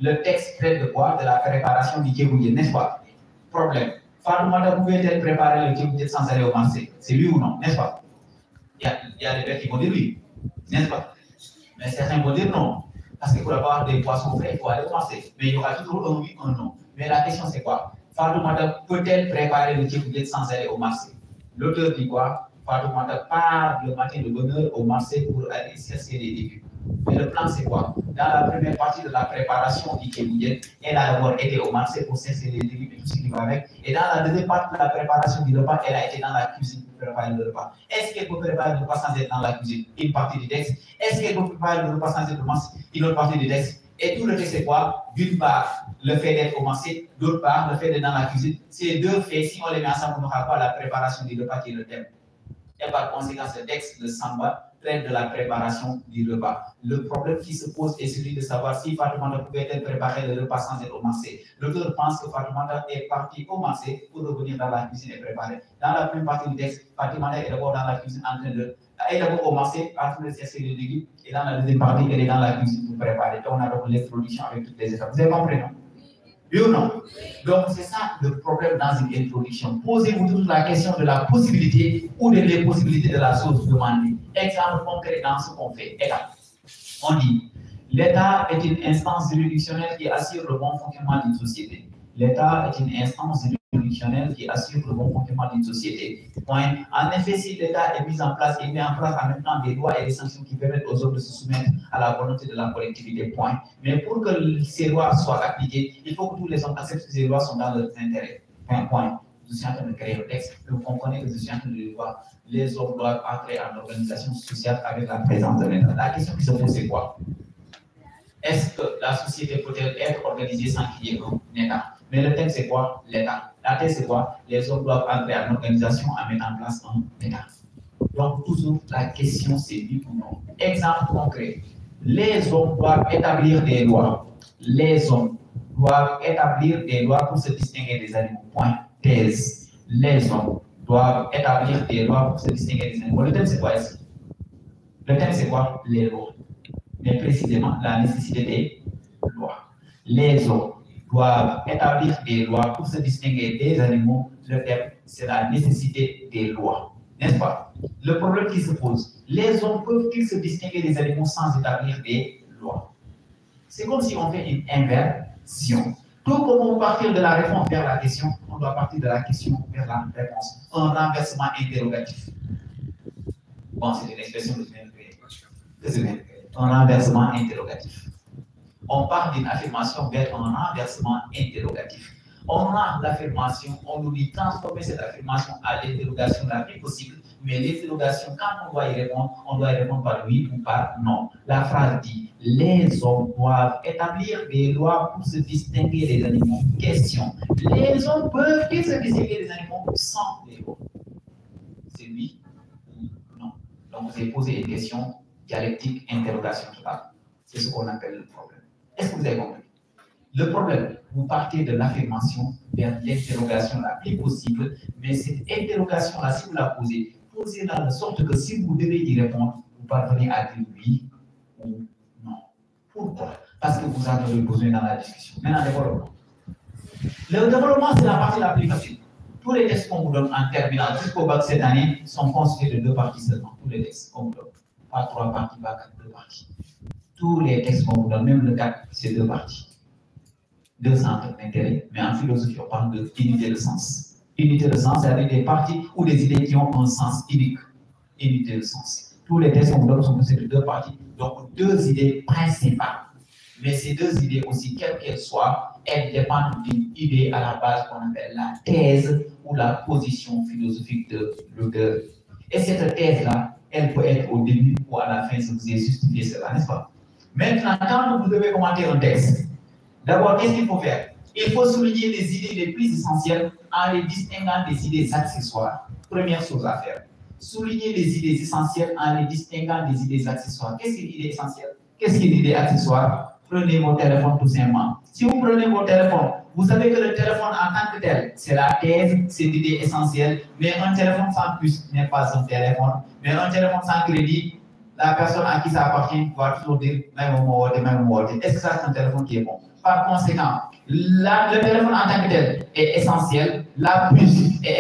Le texte traite de quoi? De la préparation du Kéboudien, n'est-ce pas? Problème. Fatoumata pouvait-elle préparer le Kéboudien sans aller au marché? C'est lui ou non, n'est-ce pas? Il y a des pères qui vont dire oui, n'est-ce pas? Mais certains vont dire non. Parce que pour avoir des poissons frais, il faut aller au marché. Mais il y aura toujours un oui, un non. Mais la question c'est quoi? Fatoumata peut-elle préparer le Kéboudien sans aller au marché? L'auteur dit quoi? Fatoumata part le matin de bonne heure au marché pour aller chercher les légumes. Mais le plan, c'est quoi? Dans la première partie de la préparation du Kéboudien, elle a d'abord été au marché pour chercher les légumes et tout ce qui va avec. Et dans la deuxième partie de la préparation du repas, elle a été dans la cuisine pour préparer le repas. Est-ce qu'elle peut préparer le repas sans être dans la cuisine? Une partie du texte. Est-ce qu'elle peut préparer le repas sans être au marché? Une autre partie du texte. Et tout le texte, c'est quoi? D'une part, le fait d'être au marché, d'autre part, le fait d'être dans la cuisine. Ces deux faits, si on les met ensemble, on n'aura pas la préparation du repas qui est le thème. Et par conséquent, ce texte, le Samba, traite de la préparation du repas. Le problème qui se pose est celui de savoir si Fatoumata pouvait-elle préparer le repas sans être au marché. L'auteur pense que Fatoumata est parti au marché pour revenir dans la cuisine et préparer. Dans la première partie du texte, Fatoumata est d'abord dans la cuisine en train de... Elle est d'abord au marché en train de chercher les légumes et dans la deuxième partie, elle est dans la cuisine pour préparer. Donc on a donc l'introduction avec toutes les étapes. Vous avez compris, non? Oui ou non? Donc, c'est ça le problème dans une introduction. Posez-vous toujours la question de la possibilité ou de l'impossibilité de la chose demandée. Exemple concret dans ce qu'on fait. État. On dit, l'État est une instance juridictionnelle qui assure le bon fonctionnement d'une société. L'État est une instance juridictionnelle qui assure le bon fonctionnement d'une société. Point. En effet, si l'État est mis en place, il met en place en même temps des lois et des sanctions qui permettent aux hommes de se soumettre à la volonté de la collectivité. Point. Mais pour que ces lois soient appliquées, il faut que tous les hommes acceptent que ces lois sont dans leurs intérêts. Point. Je suis en train de créer le texte. Vous comprenez que je suis en train de le voir. Les hommes doivent entrer en organisation sociale avec la présence de l'État. La question qui se pose, c'est quoi? Est-ce que la société peut-elle être organisée sans qu'il y ait un État? Mais le thème, c'est quoi? L'État. La thème, c'est quoi? Les hommes doivent entrer en organisation en mettant en place un État. Donc, toujours, la question, c'est oui ou non. Exemple concret. Les hommes doivent établir des lois. Les hommes doivent établir des lois pour se distinguer des animaux. Point. Thèse. Les hommes doivent établir des lois pour se distinguer des animaux. Le thème, c'est quoi ici? Le thème, c'est quoi? Les lois. Mais précisément, la nécessité des lois. Les hommes doivent établir des lois pour se distinguer des animaux. Le thème, c'est la nécessité des lois. N'est-ce pas? Le problème qui se pose, les hommes peuvent-ils se distinguer des animaux sans établir des lois? C'est comme si on fait une inversion. Tout comme on partir de la réponse vers la question, on doit partir de la question vers la réponse. Un renversement interrogatif. Bon, c'est une expression que je viens de créer. Un renversement interrogatif. On part d'une affirmation vers un renversement interrogatif. On rend l'affirmation, on nous dit transformer cette affirmation à l'interrogation la plus possible, mais l'interrogation, quand on doit y répondre par oui ou par non. La phrase dit, les hommes doivent établir des lois pour se distinguer des animaux. Question, les hommes peuvent-ils se distinguer des animaux sans les lois? C'est oui ou non. Donc, vous avez posé une question dialectique, interrogation totale. C'est ce qu'on appelle le problème. Est-ce que vous avez compris? Le problème, vous partez de l'affirmation vers l'interrogation la plus possible, mais cette interrogation-là, si vous la posez, posez-la de sorte que si vous devez y répondre, vous parvenez à dire oui ou non. Pourquoi? Parce que vous en avez besoin dans la discussion. Maintenant, développement. Le développement, c'est la partie la plus facile. Tous les textes qu'on vous donne en terminale jusqu'au bac cette année sont constitués de 2 parties seulement. Tous les textes qu'on vous donne. Pas 3 parties, pas 4, 2 parties. Tous les textes qu'on vous donne, même le 4, c'est 2 parties. 2 centres d'intérêt, mais en philosophie, on parle d'unité de sens. Unité de sens, c'est-à-dire des parties ou des idées qui ont un sens unique. Unité de sens. Tous les textes qu'on vous donne sont constitués de 2 parties, donc 2 idées principales. Mais ces 2 idées aussi, quelles qu'elles soient, elles dépendent d'une idée à la base qu'on appelle la thèse ou la position philosophique de l'auteur. Et cette thèse-là, elle peut être au début ou à la fin si vous avez justifié cela, n'est-ce pas? Maintenant, quand vous devez commenter un texte, d'abord, qu'est-ce qu'il faut faire? Il faut souligner les idées les plus essentielles en les distinguant des idées accessoires. Première chose à faire. Souligner les idées essentielles en les distinguant des idées accessoires. Qu'est-ce qu'une idée essentielle? Qu'est-ce qu'une idée accessoire? Prenez vos téléphones tout simplement. Si vous prenez vos téléphones, vous savez que le téléphone en tant que tel, c'est la thèse, c'est l'idée essentielle, mais un téléphone sans puce n'est pas un téléphone. Mais un téléphone sans crédit, la personne à qui ça appartient va toujours dire même mot. Est-ce que ça c'est un téléphone qui est bon? par conséquent, le téléphone en tant que tel est essentiel, la puce est